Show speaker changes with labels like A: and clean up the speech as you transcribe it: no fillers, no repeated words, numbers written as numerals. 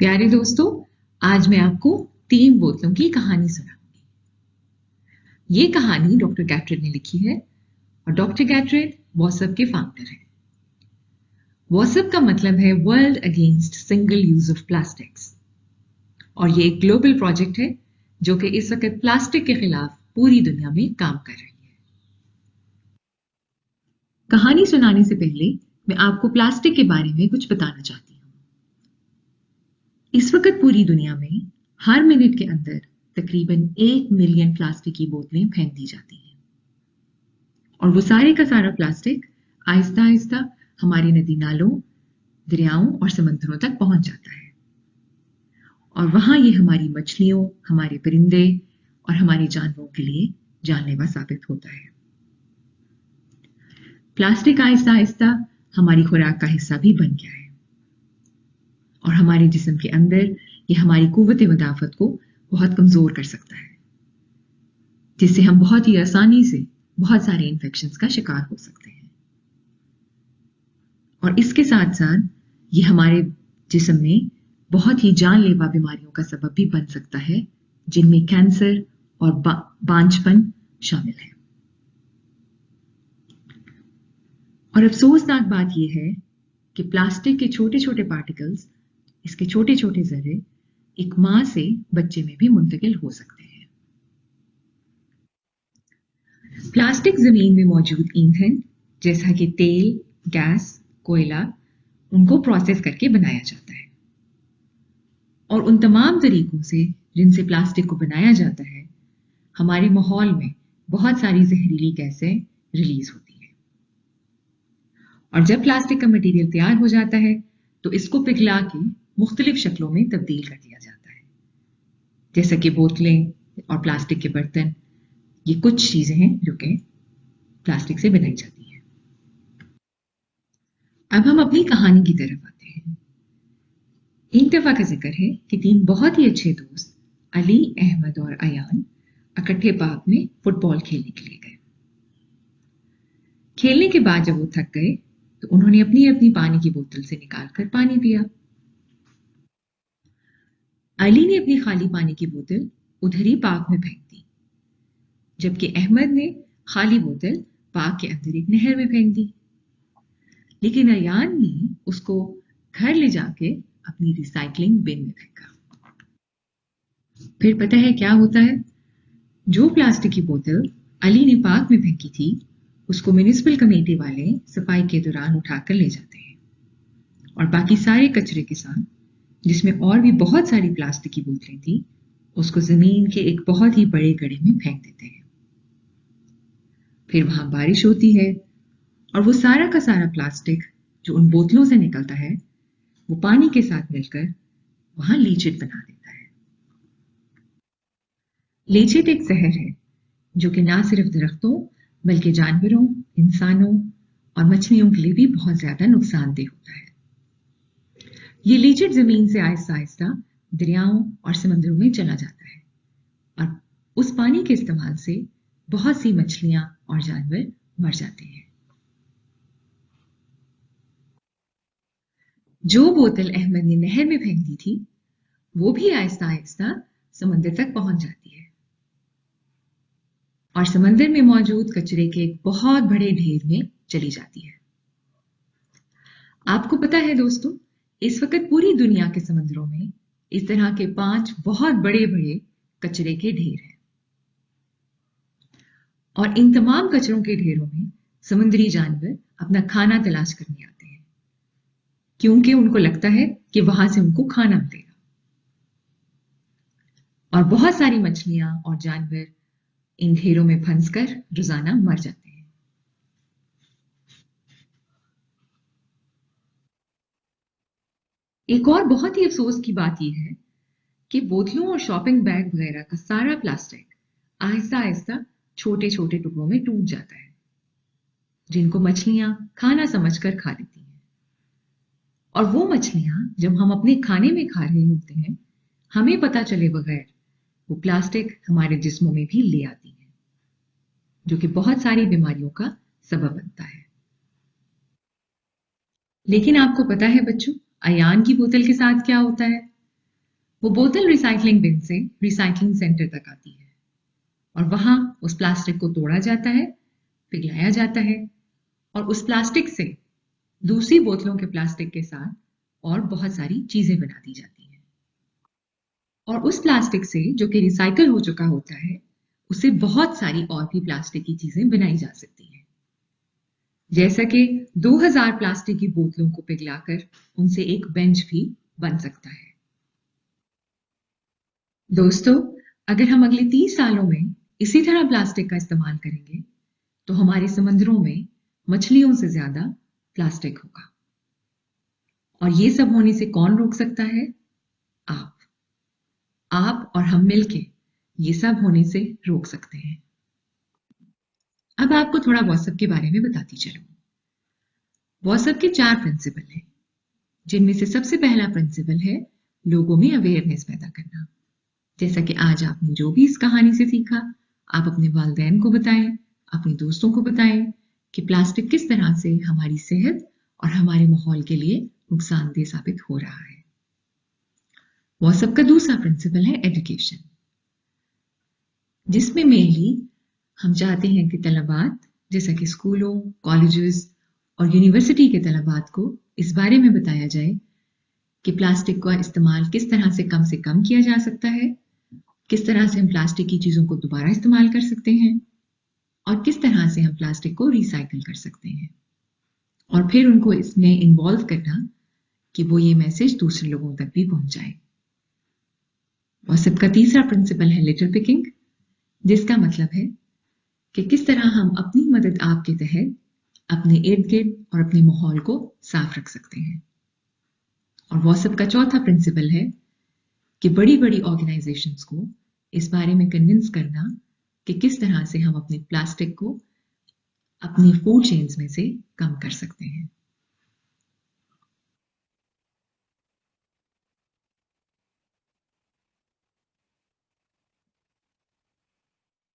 A: प्यारे दोस्तों, आज मैं आपको 3 बोतलों की कहानी सुनाऊंगी। ये कहानी डॉक्टर गैट्रेड ने लिखी है और डॉक्टर गैट्रेड वॉसअप के फाउंडर हैं। वॉसअप का मतलब है world against single use of plastics और ये एक ग्लोबल प्रोजेक्ट है जो कि इस वक्त प्लास्टिक के खिलाफ पूरी दुनिया में काम कर रही है। कहानी सुनाने से पहले मैं आपको प्लास्टिक के बारे में कुछ बताना चाहती हूँ। इस वक्त पूरी दुनिया में हर मिनट के अंदर तकरीबन 1 मिलियन प्लास्टिक की बोतलें फेंक दी जाती हैं और वो सारे का सारा प्लास्टिक आहिस्ता आहिस्ता हमारे नदी नालों, दरियाओं और समंदरों तक पहुंच जाता है और वहां ये हमारी मछलियों, हमारे परिंदे और हमारे जानवरों के लिए जानलेवा साबित होता है। प्लास्टिक आहिस्ता आहिस्ता हमारी खुराक का हिस्सा भी बन गया है और हमारे जिस्म के अंदर ये हमारी कुव्वत मदाफत को बहुत कमजोर कर सकता है, जिससे हम बहुत ही आसानी से बहुत सारे इन्फेक्शंस का शिकार हो सकते हैं। और इसके साथ साथ ये हमारे जिस्म में बहुत ही जानलेवा बीमारियों का सबब भी बन सकता है, जिनमें कैंसर और बांझपन शामिल है। और अफसोसनाक बात यह है कि प्लास्टिक के छोटे छोटे पार्टिकल्स, इसके छोटे छोटे जर्रे एक मां से बच्चे में भी मुंतकिल हो सकते हैं। प्लास्टिक जमीन में मौजूद ईंधन जैसा कि तेल, गैस, कोयला, उनको प्रोसेस करके बनाया जाता है और उन तमाम तरीकों से जिनसे प्लास्टिक को बनाया जाता है, हमारे माहौल में बहुत सारी जहरीली गैसें रिलीज होती है। और जब प्लास्टिक का मटेरियल तैयार हो जाता है तो इसको पिघला के मुख्तलिफ शक्लों में तब्दील कर दिया जाता है, जैसा कि बोतलें और प्लास्टिक के बर्तन। ये कुछ चीजें हैं जो कि प्लास्टिक से बनाई जाती हैं। अब हम अपनी कहानी की तरफ आते हैं। एक दफा का जिक्र है कि 3 बहुत ही अच्छे दोस्त अली, अहमद और अयान इकट्ठे पार्क में फुटबॉल खेलने के लिए गए। खेलने के बाद जब वो थक गए तो उन्होंने अपनी अपनी पानी की बोतल से निकालकर पानी पिया। अली ने अपनी खाली पानी की बोतल उधर ही पार्क में फेंक दी, जबकि अहमद ने खाली बोतल पार्क के अंदर एक नहर में फेंक दी। लेकिन अयान ने उसको घर ले जाके अपनी रिसाइकलिंग बिन में फेंका। फिर पता है क्या होता है? जो प्लास्टिक की बोतल अली ने पार्क में फेंकी थी, उसको म्युनिसिपल कमेटी वाले सफाई के दौरान उठाकर ले जाते हैं और बाकी सारे कचरे के साथ, जिसमें और भी बहुत सारी प्लास्टिक की बोतलें थी, उसको जमीन के एक बहुत ही बड़े गड्ढे में फेंक देते हैं। फिर वहां बारिश होती है और वो सारा का सारा प्लास्टिक जो उन बोतलों से निकलता है, वो पानी के साथ मिलकर वहां लीचिट बना देता है। लीचिट एक जहर है जो कि ना सिर्फ दरख्तों बल्कि जानवरों, इंसानों और मछलियों के लिए भी बहुत ज्यादा नुकसानदेह होता है। ये लीचिट जमीन से आहिस्ता आहिस्ता दरियाओं और समंदरों में चला जाता है और उस पानी के इस्तेमाल से बहुत सी मछलियां और जानवर मर जाते हैं। जो बोतल अहमद ने नहर में फेंक दी थी, वो भी आहिस्ता आहिस्ता समंदर तक पहुंच जाती है और समंदर में मौजूद कचरे के एक बहुत बड़े ढेर में चली जाती है। आपको पता है दोस्तों, इस वक्त पूरी दुनिया के समंदरों में इस तरह के 5 बहुत बड़े बड़े कचरे के ढेर हैं और इन तमाम कचरों के ढेरों में समुद्री जानवर अपना खाना तलाश करने आते हैं, क्योंकि उनको लगता है कि वहां से उनको खाना मिलेगा। और बहुत सारी मछलियां और जानवर इन ढेरों में फंसकर रोजाना मर जाते हैं। एक और बहुत ही अफसोस की बात यह है कि बोतलों और शॉपिंग बैग वगैरह का सारा प्लास्टिक आहिस्ता आहिस्ता छोटे छोटे टुकड़ों में टूट जाता है, जिनको मछलियां खाना समझकर खा लेती हैं। और वो मछलियां जब हम अपने खाने में खा रहे होते हैं, हमें पता चले बगैर वो प्लास्टिक हमारे जिस्मों में भी ले आती है, जो कि बहुत सारी बीमारियों का सबब बनता है। लेकिन आपको पता है बच्चों, अयान की बोतल के साथ क्या होता है? वो बोतल रिसाइकलिंग बिन से रिसाइकलिंग सेंटर तक आती है और वहां उस प्लास्टिक को तोड़ा जाता है, पिघलाया जाता है और उस प्लास्टिक से दूसरी बोतलों के प्लास्टिक के साथ और बहुत सारी चीजें बना दी जाती हैं। और उस प्लास्टिक से जो कि रिसाइकल हो चुका होता है, उससे बहुत सारी और भी प्लास्टिक की चीजें बनाई जा सकती हैं। जैसा कि 2000 प्लास्टिक की बोतलों को पिघलाकर उनसे एक बेंच भी बन सकता है। दोस्तों, अगर हम अगले 30 सालों में इसी तरह प्लास्टिक का इस्तेमाल करेंगे तो हमारे समंदरों में मछलियों से ज्यादा प्लास्टिक होगा। और ये सब होने से कौन रोक सकता है? आप और हम मिलके ये सब होने से रोक सकते हैं। अब आपको थोड़ा व्हाट्सएप के बारे में बताती चलूं। व्हाट्सएप के 4 प्रिंसिपल हैं, जिनमें से सबसे पहला प्रिंसिपल है लोगों में अवेयरनेस पैदा करना। जैसा कि आज आपने जो भी इस कहानी से सीखा, आप अपने वालिदैन को बताएं, अपने दोस्तों को बताएं कि प्लास्टिक किस तरह से हमारी सेहत और हमारे माहौल के लिए नुकसानदेह साबित हो रहा है। व्हाट्सएप का दूसरा प्रिंसिपल है एजुकेशन, जिसमें मेनली हम चाहते हैं कि तलबात जैसा कि स्कूलों, कॉलेजेस और यूनिवर्सिटी के तलबात को इस बारे में बताया जाए कि प्लास्टिक का इस्तेमाल किस तरह से कम किया जा सकता है, किस तरह से हम प्लास्टिक की चीज़ों को दोबारा इस्तेमाल कर सकते हैं और किस तरह से हम प्लास्टिक को रिसाइकिल कर सकते हैं। और फिर उनको इसमें इन्वॉल्व करना कि वो ये मैसेज दूसरे लोगों तक भी पहुंचाए। व्हाट्सएप का तीसरा प्रिंसिपल है लिटर पिकिंग, जिसका मतलब है कि किस तरह हम अपनी मदद आप के तहत अपने इर्द गिर्द और अपने माहौल को साफ रख सकते हैं। और व्हाट्सएप का चौथा प्रिंसिपल है कि बड़ी बड़ी ऑर्गेनाइजेशंस को इस बारे में कन्विंस करना कि किस तरह से हम अपने प्लास्टिक को अपनी फूड चेन्स में से कम कर सकते हैं।